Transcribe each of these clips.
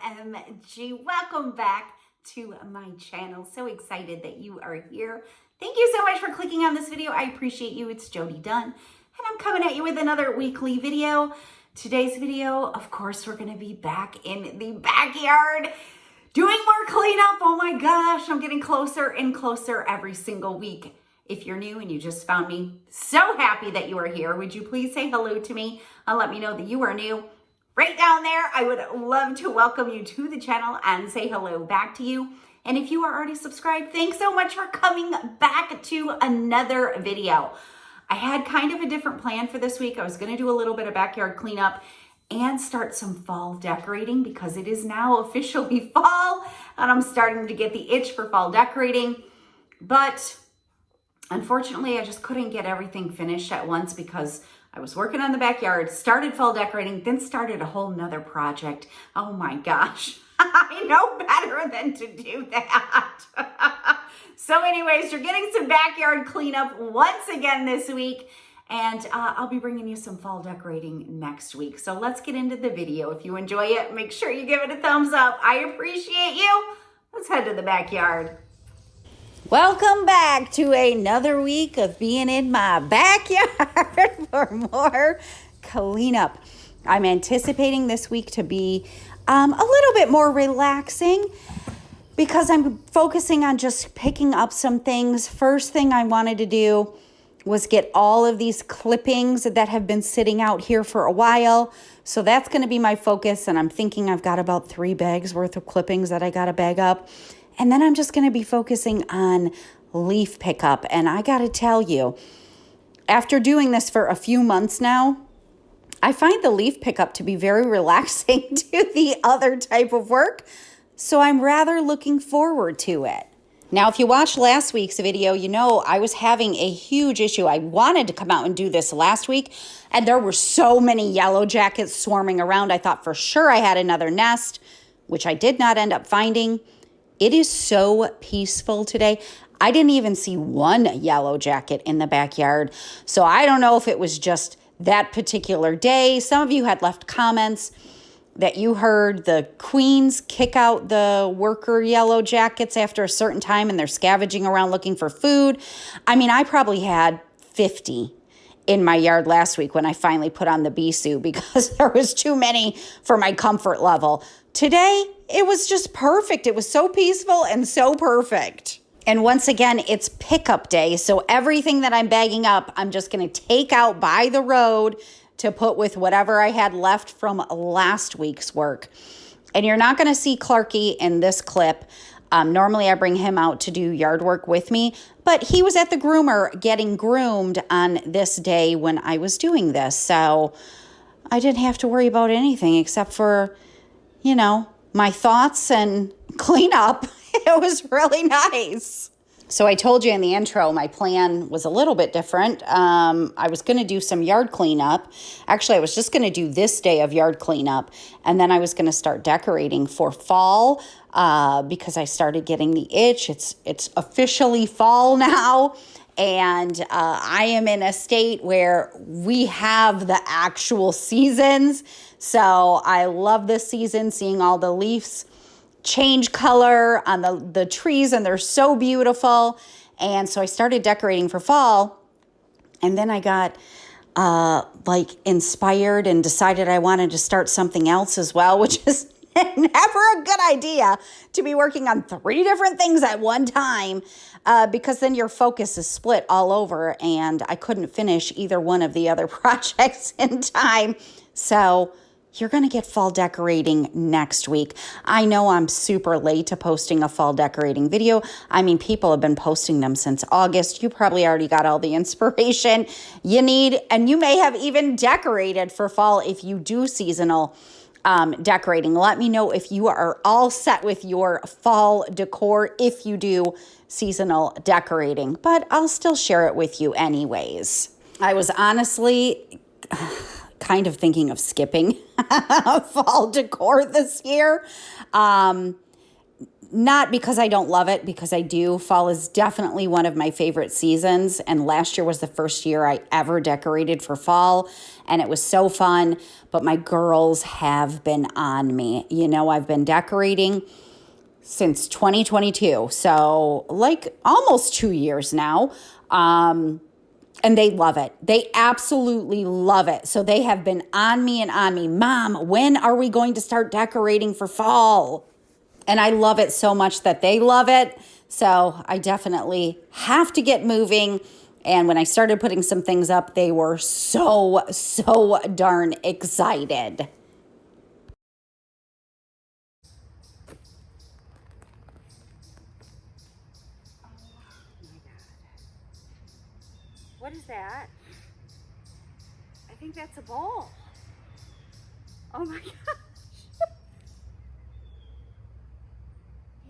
OMG. Welcome back to my channel. So excited that you are here. Thank you so much for clicking on this video. I appreciate you. It's Jody Dunn, and I'm coming at you with another weekly video. Today's video, of course, we're going to be back in the backyard doing more cleanup. Oh my gosh, I'm getting closer and closer every single week. If you're new and you just found me, so happy that you are here. Would you please say hello to me and let me know that you are new? Right down there, I would love to welcome you to the channel and say hello back to you. And if you are already subscribed, thanks so much for coming back to another video. I had kind of a different plan for this week. I was gonna do a little bit of backyard cleanup and start some fall decorating because it is now officially fall and I'm starting to get the itch for fall decorating. But unfortunately, I just couldn't get everything finished at once because I was working on the backyard, started fall decorating, then started a whole nother project. Oh my gosh, I know better than to do that. So anyways, you're getting some backyard cleanup once again this week, and I'll be bringing you some fall decorating next week. So let's get into the video. If you enjoy it, make sure you give it a thumbs up. I appreciate you. Let's head to the backyard. Welcome back to another week of being in my backyard for more cleanup. I'm anticipating this week to be a little bit more relaxing because I'm focusing on just picking up some things. First thing I wanted to do was get all of these clippings that have been sitting out here for a while. So that's going to be my focus, and I'm thinking I've got about 3 bags worth of clippings that I got to bag up. And then I'm just going to be focusing on leaf pickup. And I got to tell you, after doing this for a few months now, I find the leaf pickup to be very relaxing to the other type of work. So I'm rather looking forward to it. Now, if you watched last week's video, you know I was having a huge issue. I wanted to come out and do this last week, and there were so many yellow jackets swarming around. I thought for sure I had another nest, which I did not end up finding. It is so peaceful today. I didn't even see one yellow jacket in the backyard. So I don't know if it was just that particular day. Some of you had left comments that you heard the queens kick out the worker yellow jackets after a certain time and they're scavenging around looking for food. I mean, I probably had 50 in my yard last week when I finally put on the bee suit because there was too many for my comfort level. Today, it was just perfect. It was so peaceful and so perfect. And once again, it's pickup day. So everything that I'm bagging up, I'm just going to take out by the road to put with whatever I had left from last week's work. And you're not going to see Clarky in this clip. Normally, I bring him out to do yard work with me, but he was at the groomer getting groomed on this day when I was doing this. So I didn't have to worry about anything except for, you know, my thoughts and cleanup. It was really nice. So I told you in the intro, my plan was a little bit different. I was going to do some yard cleanup. Actually, I was just going to do this day of yard cleanup, and then I was going to start decorating for fall because I started getting the itch. It's officially fall now, and I am in a state where we have the actual seasons. So I love this season, seeing all the leaves change color on the trees, and they're so beautiful. And so I started decorating for fall, and then I got inspired and decided I wanted to start something else as well, which is never a good idea to be working on 3 different things at one time because then your focus is split all over, and I couldn't finish either one of the other projects in time. So you're going to get fall decorating next week. I know I'm super late to posting a fall decorating video. I mean, people have been posting them since August. You probably already got all the inspiration you need, and you may have even decorated for fall if you do seasonal decorating. Let me know if you are all set with your fall decor if you do seasonal decorating, but I'll still share it with you anyways. I was honestly kind of thinking of skipping fall decor this year. Not because I don't love it, because I do. Fall is definitely one of my favorite seasons. And last year was the first year I ever decorated for fall. And it was so fun. But my girls have been on me. You know, I've been decorating since 2022. So like almost 2 years now. And they love it. They absolutely love it. So they have been on me and on me. Mom, when are we going to start decorating for fall? And I love it so much that they love it. So I definitely have to get moving. And when I started putting some things up, they were so darn excited. What is that? I think that's a ball. Oh my gosh.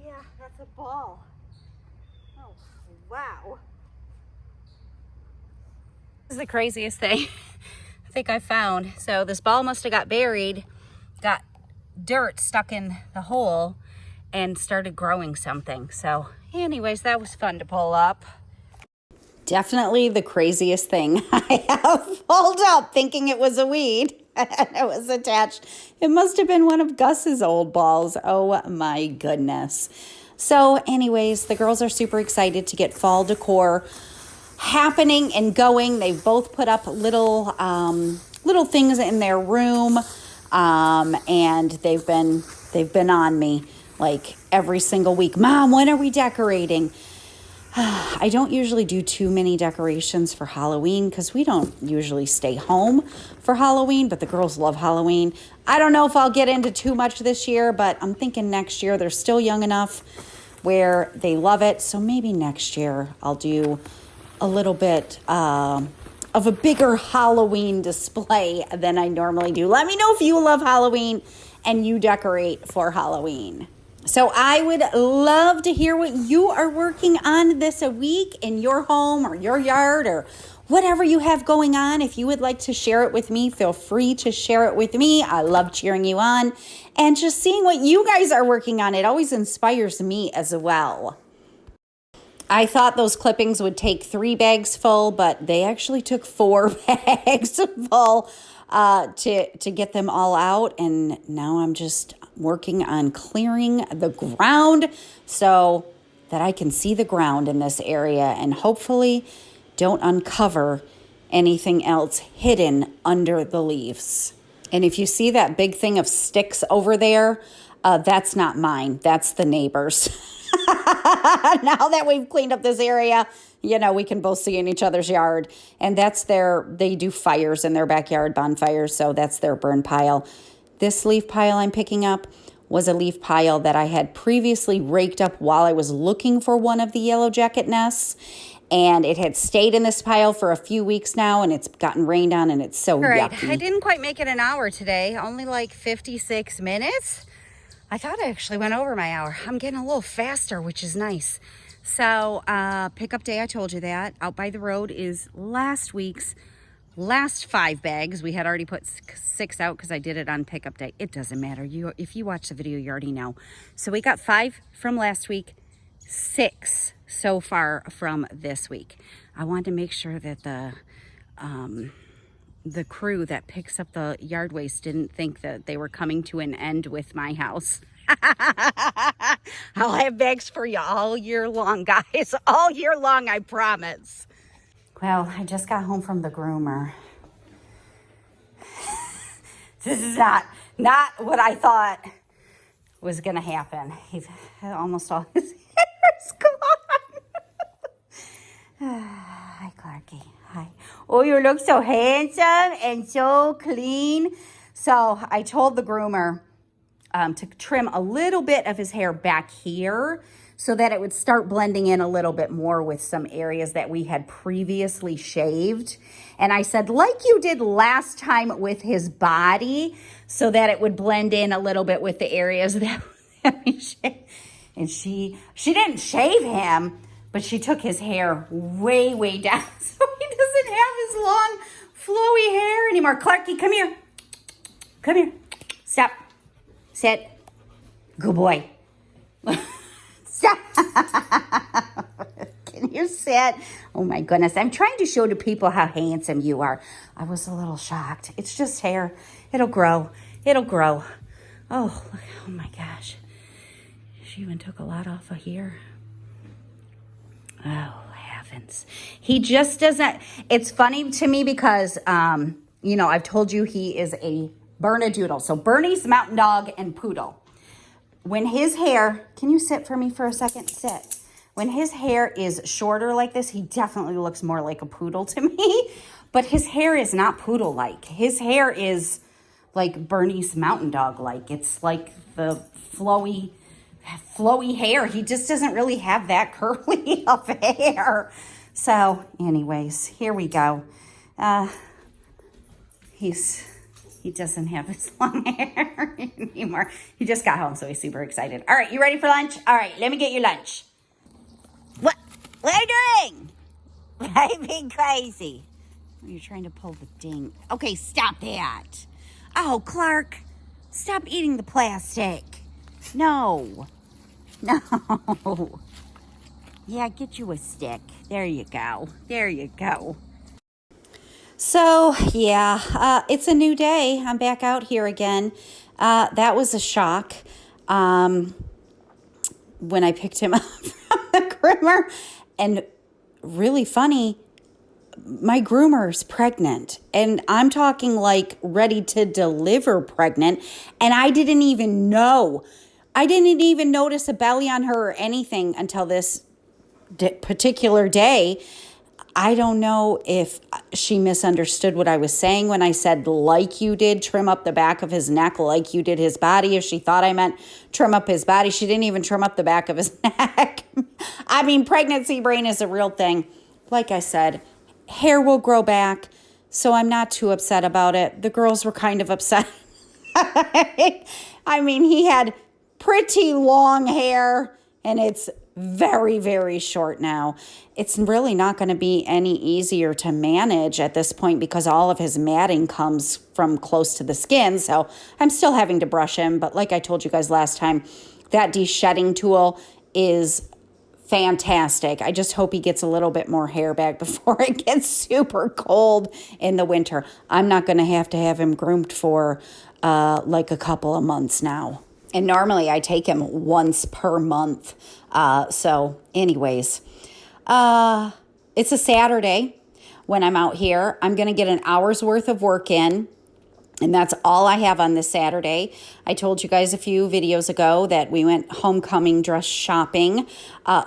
Yeah, that's a ball. Oh, wow. This is the craziest thing I think I found. So this ball must have got buried, got dirt stuck in the hole, and started growing something. So anyways, that was fun to pull up. Definitely the craziest thing I have pulled up, thinking it was a weed. It was attached. It must have been one of Gus's old balls. Oh my goodness. So anyways, the girls are super excited to get fall decor happening and going. They've both put up little things in their room, and they've been on me like every single week. Mom, when are we decorating? I don't usually do too many decorations for Halloween because we don't usually stay home for Halloween, but the girls love Halloween. I don't know if I'll get into too much this year, but I'm thinking next year. They're still young enough where they love it. So maybe next year I'll do a little bit of a bigger Halloween display than I normally do. Let me know if you love Halloween and you decorate for Halloween. So I would love to hear what you are working on this week in your home or your yard or whatever you have going on. If you would like to share it with me, feel free to share it with me. I love cheering you on and just seeing what you guys are working on. It always inspires me as well. I thought those clippings would take 3 bags full, but they actually took 4 bags full to get them all out. And now I'm just working on clearing the ground so that I can see the ground in this area and hopefully don't uncover anything else hidden under the leaves. And if you see that big thing of sticks over there, that's not mine. That's the neighbors. Now that we've cleaned up this area, you know, we can both see in each other's yard. And they do fires in their backyard, bonfires, so that's their burn pile. This leaf pile I'm picking up was a leaf pile that I had previously raked up while I was looking for one of the yellow jacket nests. And it had stayed in this pile for a few weeks now, and it's gotten rained on, and it's so yucky. I didn't quite make it an hour today, only like 56 minutes. I thought I actually went over my hour. I'm getting a little faster, which is nice. So pickup day, I told you that. Out by the road is last week's last 5 bags. We had already put 6 out because I did it on pickup day. It doesn't matter. If you watch the video, you already know. So we got 5 from last week, 6 so far from this week. I wanted to make sure that the crew that picks up the yard waste didn't think that they were coming to an end with my house. I'll have bags for you all year long, guys. All year long, I promise. Well, I just got home from the groomer. This is not what I thought was going to happen. He's almost all his hair is gone. Hi, Clarky. Hi. Oh, you look so handsome and so clean. So I told the groomer to trim a little bit of his hair back here so that it would start blending in a little bit more with some areas that we had previously shaved. And I said, like you did last time with his body, so that it would blend in a little bit with the areas that we shaved. And she didn't shave him, but she took his hair way, way down. So he doesn't have his long, flowy hair anymore. Clarky, come here. Come here. Stop. Sit. Good boy. Stop. Can you sit? Oh my goodness. I'm trying to show to people how handsome you are. I was a little shocked. It's just hair. It'll grow. It'll grow. Oh, oh my gosh. She even took a lot off of here. Oh, heavens. He just doesn't. It's funny to me because, you know, I've told you he is a Bernedoodle. So Bernie's Mountain Dog and Poodle. When his hair, can you sit for me for a second? Sit. When his hair is shorter like this, he definitely looks more like a poodle to me. But his hair is not poodle-like. His hair is like Bernie's Mountain Dog-like. It's like the flowy hair. He just doesn't really have that curly of hair. So anyways, here we go. He doesn't have his long hair anymore. He just got home, so he's super excited. All right, you ready for lunch? All right, let me get your lunch. What are you doing? I'm being crazy. You're trying to pull the ding. Okay, stop that. Oh, Clark, stop eating the plastic. No. Yeah, get you a stick. There you go. There you go. So, yeah, it's a new day. I'm back out here again. That was a shock when I picked him up from the groomer. And really funny, my groomer's pregnant. And I'm talking like ready to deliver pregnant. And I didn't even know. I didn't even notice a belly on her or anything until this particular day. I don't know if she misunderstood what I was saying when I said, like you did, trim up the back of his neck, like you did his body. If she thought I meant trim up his body, she didn't even trim up the back of his neck. I mean, pregnancy brain is a real thing. Like I said, hair will grow back, so I'm not too upset about it. The girls were kind of upset. I mean, he had pretty long hair, and it's very, very short now. It's really not going to be any easier to manage at this point because all of his matting comes from close to the skin. So I'm still having to brush him. But like I told you guys last time, that de-shedding tool is fantastic. I just hope he gets a little bit more hair back before it gets super cold in the winter. I'm not going to have him groomed for like a couple of months now. And normally I take him once per month. So anyways, it's a Saturday when I'm out here. I'm going to get an hour's worth of work in. And that's all I have on this Saturday. I told you guys a few videos ago that we went homecoming dress shopping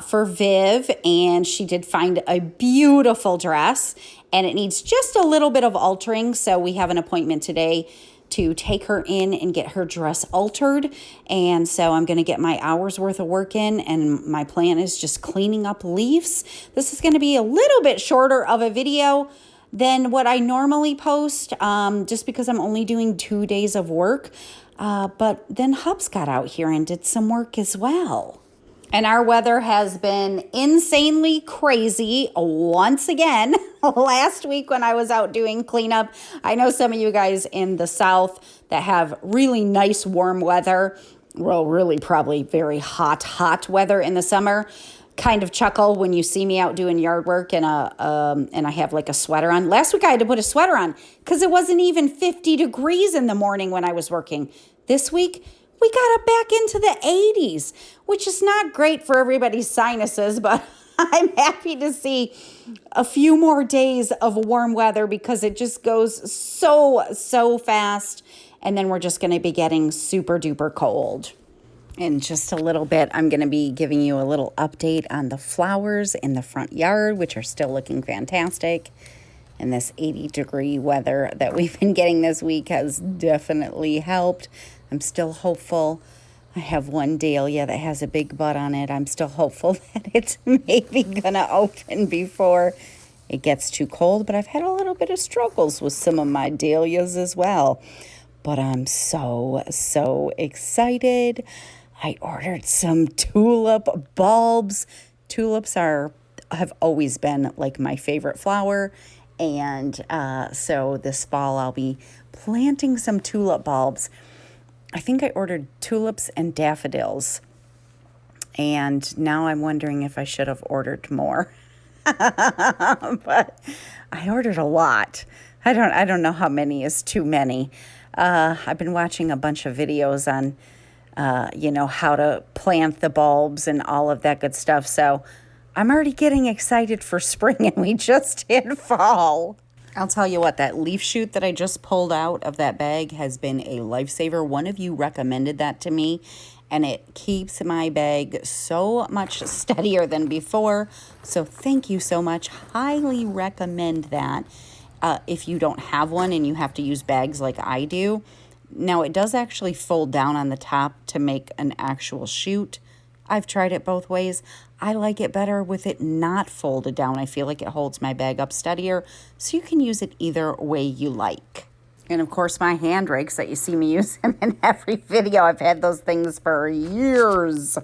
for Viv. And she did find a beautiful dress. And it needs just a little bit of altering. So we have an appointment today to take her in and get her dress altered. And so I'm going to get my hour's worth of work in, and my plan is just cleaning up leaves. This is going to be a little bit shorter of a video than what I normally post, just because I'm only doing 2 days of work. But then Hubs got out here and did some work as well. And our weather has been insanely crazy once again. Last week when I was out doing cleanup, I know some of you guys in the South that have really nice warm weather, well, really probably very hot weather in the summer, kind of chuckle when you see me out doing yard work and I have like a sweater on. Last week I had to put a sweater on because it wasn't even 50 degrees in the morning when I was working. This week, we got it back into the 80s, which is not great for everybody's sinuses, but I'm happy to see a few more days of warm weather because it just goes so fast. And then we're just going to be getting super duper cold. In just a little bit, I'm going to be giving you a little update on the flowers in the front yard, which are still looking fantastic. And this 80-degree weather that we've been getting this week has definitely helped. I'm still hopeful. I have one dahlia that has a big bud on it. I'm still hopeful that it's maybe going to open before it gets too cold. But I've had a little bit of struggles with some of my dahlias as well. But I'm so excited. I ordered some tulip bulbs. Tulips have always been like my favorite flower. And so this fall I'll be planting some tulip bulbs. I think I ordered tulips and daffodils. And now I'm wondering if I should have ordered more. But I ordered a lot. I don't know how many is too many. I've been watching a bunch of videos on, how to plant the bulbs and all of that good stuff. So I'm already getting excited for spring, and we just hit fall. I'll tell you what, that leaf shoot that I just pulled out of that bag has been a lifesaver. One of you recommended that to me, and it keeps my bag so much steadier than before. So thank you so much. Highly recommend that if you don't have one and you have to use bags like I do. Now, it does actually fold down on the top to make an actual shoot. I've tried it both ways. I like it better with it not folded down. I feel like it holds my bag up steadier, so you can use it either way you like. And of course, my hand rakes that you see me using in every video. I've had those things for years.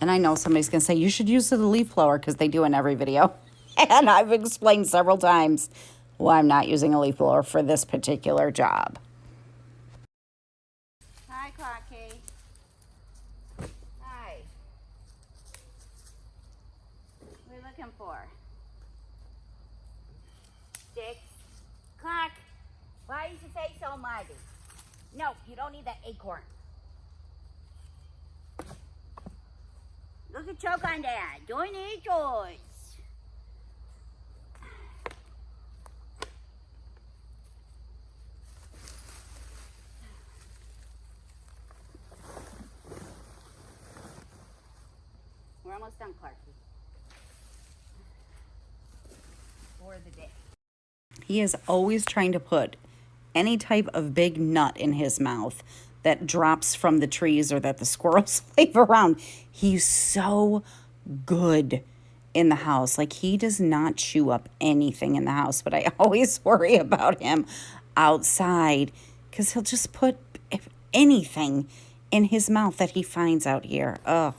And I know somebody's going to say, you should use the leaf blower, because they do in every video. And I've explained several times why I'm not using a leaf blower for this particular job. Hi, Clarky. Hi. What are you looking for? Sticks? Clark, why is your face so muddy? No, you don't need that acorn. Look at choke on that. Don't eat yours. We're almost done, Clarky. For the day. He is always trying to put any type of big nut in his mouth that drops from the trees or that the squirrels leave around. He's so good in the house. Like, he does not chew up anything in the house, but I always worry about him outside because he'll just put anything in his mouth that he finds out here. Ugh.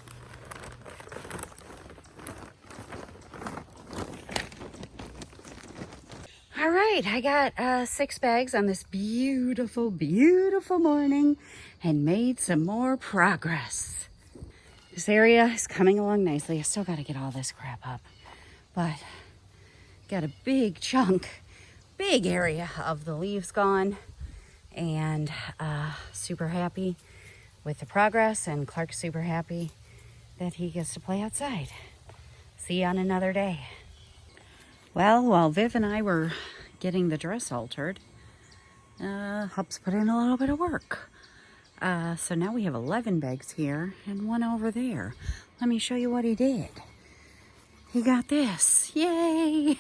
All right, I got 6 bags on this beautiful, beautiful morning and made some more progress. This area is coming along nicely. I still got to get all this crap up, but got a big chunk, big area of the leaves gone, and super happy with the progress, and Clark's super happy that he gets to play outside. See you on another day. Well, while Viv and I were getting the dress altered, Hub's put in a little bit of work. So now we have 11 bags here and 1 over there. Let me show you what he did. He got this. Yay!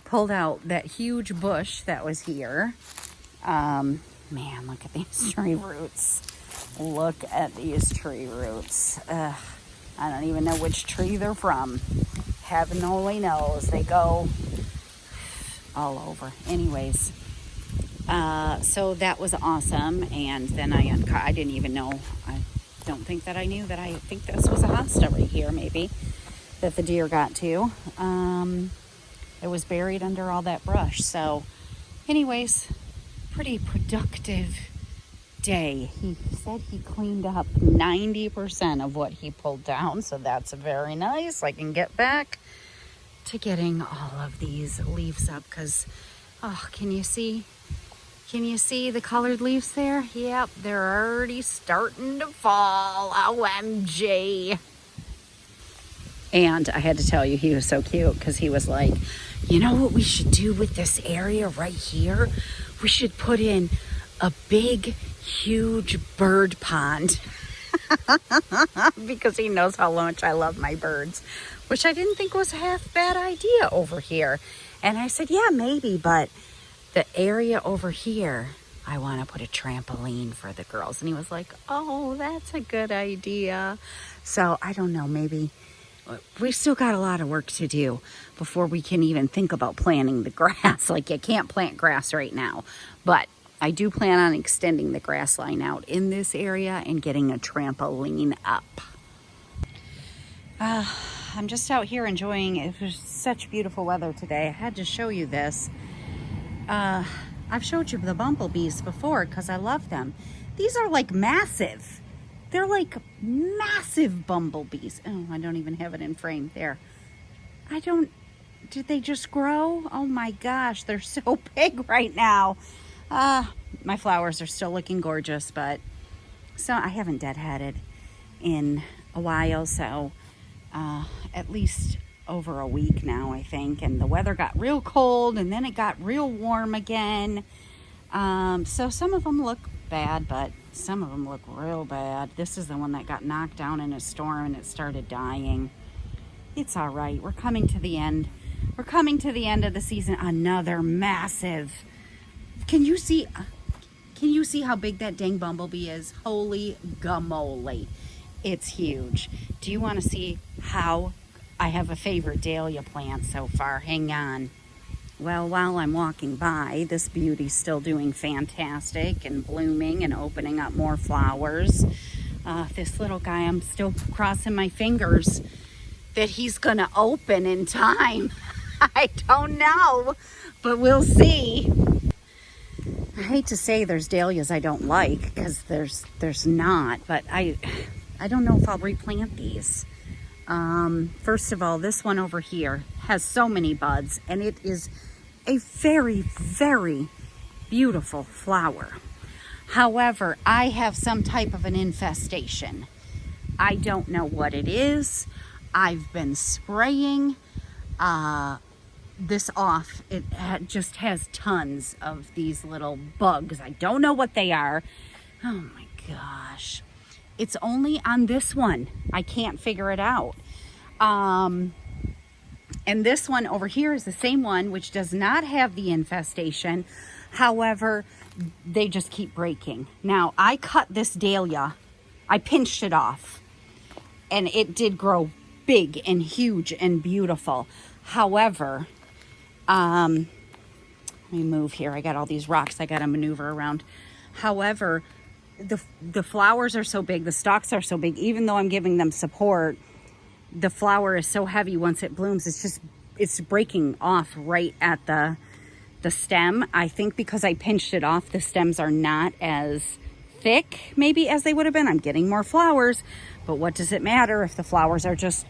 Pulled out that huge bush that was here. Man, look at these tree roots. Look at these tree roots. I don't even know which tree they're from. Heaven only knows. They go all over. Anyways, so that was awesome. And then I didn't even know. I don't think that I knew that. I think this was a hosta right here, maybe, that the deer got to. It was buried under all that brush. So anyways, pretty productive day. He said he cleaned up 90% of what he pulled down, so that's very nice. I can get back to getting all of these leaves up because, oh, can you see the colored leaves there? Yep, they're already starting to fall. OMG. And I had to tell you, he was so cute because he was like, you know what we should do with this area right here? We should put in a big, huge bird pond. Because he knows how much I love my birds, which I didn't think was a half bad idea over here. And I said, yeah, maybe, but the area over here, I want to put a trampoline for the girls. And he was like, oh, that's a good idea. So I don't know, maybe we still got a lot of work to do before we can even think about planting the grass. Like, you can't plant grass right now, but I do plan on extending the grass line out in this area and getting a trampoline up. I'm just out here enjoying it. It was such beautiful weather today. I had to show you this. I've showed you the bumblebees before because I love them. These are like massive. They're like massive bumblebees. Oh, I don't even have it in frame there. Did they just grow? Oh my gosh, they're so big right now. My flowers are still looking gorgeous, but so I haven't deadheaded in a while, so at least over a week now, I think. And the weather got real cold and then it got real warm again. So some of them look bad, but some of them look real bad. This is the one that got knocked down in a storm and it started dying. It's all right. We're coming to the end. We're coming to the end of the season. Another massive. Can you see how big that dang bumblebee is? Holy gamoly. It's huge. Do you want to see how I have a favorite dahlia plant so far? Hang on. Well, while I'm walking by, this beauty's still doing fantastic and blooming and opening up more flowers. This little guy, I'm still crossing my fingers that he's going to open in time. I don't know, but we'll see. I hate to say there's dahlias I don't like, because there's not, but I don't know if I'll replant these. First of all, this one over here has so many buds, and it is a very, very beautiful flower. However, I have some type of an infestation. I don't know what it is. I've been spraying this off. It just has tons of these little bugs. I don't know what they are. Oh my gosh. It's only on this one. I can't figure it out. And this one over here is the same one, which does not have the infestation. However, they just keep breaking. Now, I cut this dahlia. I pinched it off. And it did grow big and huge and beautiful. However, let me move here. I got all these rocks I got to maneuver around. However, the flowers are so big, the stalks are so big, even though I'm giving them support, the flower is so heavy once it blooms, it's breaking off right at the stem. I think because I pinched it off, the stems are not as thick maybe as they would have been. I'm getting more flowers, but what does it matter if the flowers are just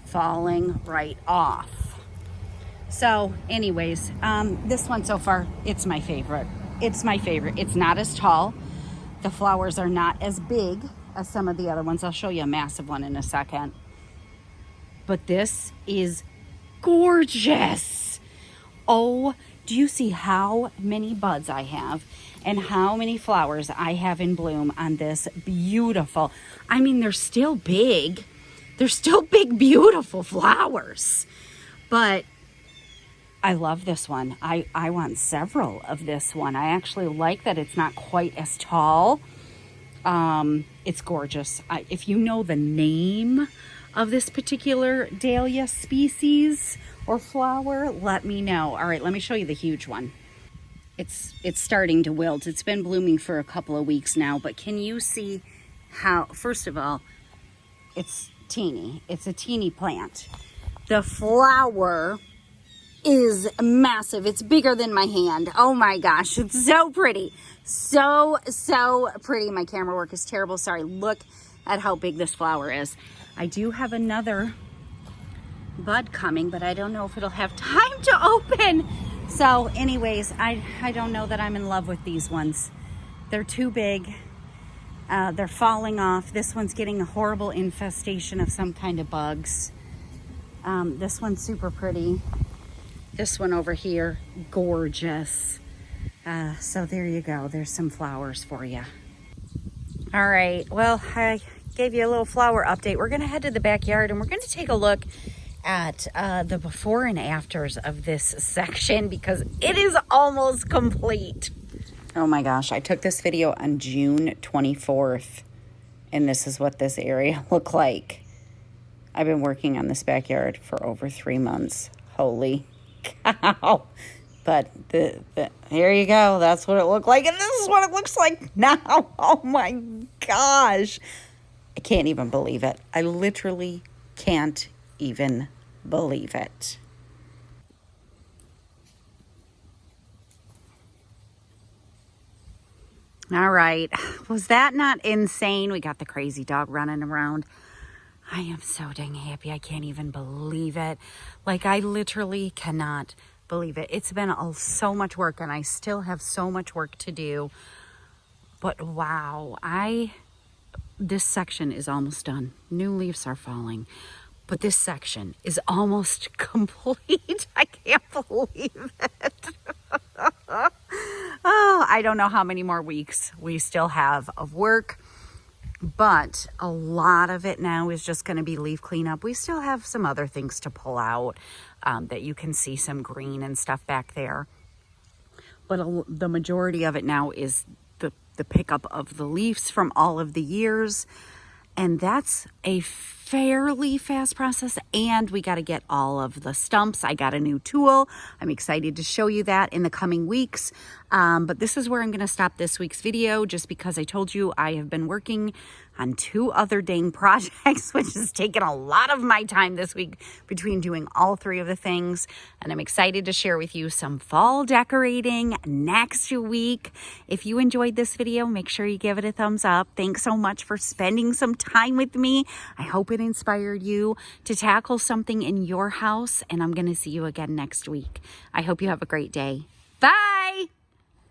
falling right off? So anyways, this one so far, it's my favorite. It's my favorite. It's not as tall. The flowers are not as big as some of the other ones. I'll show you a massive one in a second. But this is gorgeous. Oh, do you see how many buds I have and how many flowers I have in bloom on this beautiful, I mean, they're still big. They're still big, beautiful flowers. But I love this one. I want several of this one. I actually like that it's not quite as tall. It's gorgeous. If you know the name of this particular dahlia species or flower, let me know. All right, let me show you the huge one. It's starting to wilt. It's been blooming for a couple of weeks now, but can you see how, first of all, it's teeny. It's a teeny plant. The flower is massive. It's bigger than my hand. Oh my gosh, it's so pretty. So pretty. My camera work is terrible. Sorry. Look at how big this flower is. I do have another bud coming, but I don't know if it'll have time to open. So anyways, I don't know that I'm in love with these ones. They're too big. They're falling off. This one's getting a horrible infestation of some kind of bugs. This one's super pretty. This one over here, gorgeous. So there you go. There's some flowers for you. All right. Well, I gave you a little flower update. We're going to head to the backyard and we're going to take a look at the before and afters of this section because it is almost complete. Oh my gosh. I took this video on June 24th and this is what this area looked like. I've been working on this backyard for over 3 months. Holy cow. But here you go. That's what it looked like. And this is what it looks like now. Oh my gosh. I can't even believe it. I literally can't even believe it. All right. Was that not insane? We got the crazy dog running around. I am so dang happy. I can't even believe it. Like, I literally cannot believe it. It's been so much work, and I still have so much work to do. But wow, this section is almost done. New leaves are falling, but this section is almost complete. I can't believe it. Oh, I don't know how many more weeks we still have of work, but a lot of it now is just going to be leaf cleanup. We still have some other things to pull out, that you can see some green and stuff back there. But the majority of it now is the pickup of the leaves from all of the years. And that's a fairly fast process. And we got to get all of the stumps. I got a new tool. I'm excited to show you that in the coming weeks. But this is where I'm going to stop this week's video, just because I told you I have been working on 2 other dang projects, which has taken a lot of my time this week between doing all 3 of the things. And I'm excited to share with you some fall decorating next week. If you enjoyed this video, make sure you give it a thumbs up. Thanks so much for spending some time with me. I hope it inspired you to tackle something in your house, and I'm going to see you again next week. I hope you have a great day. Bye!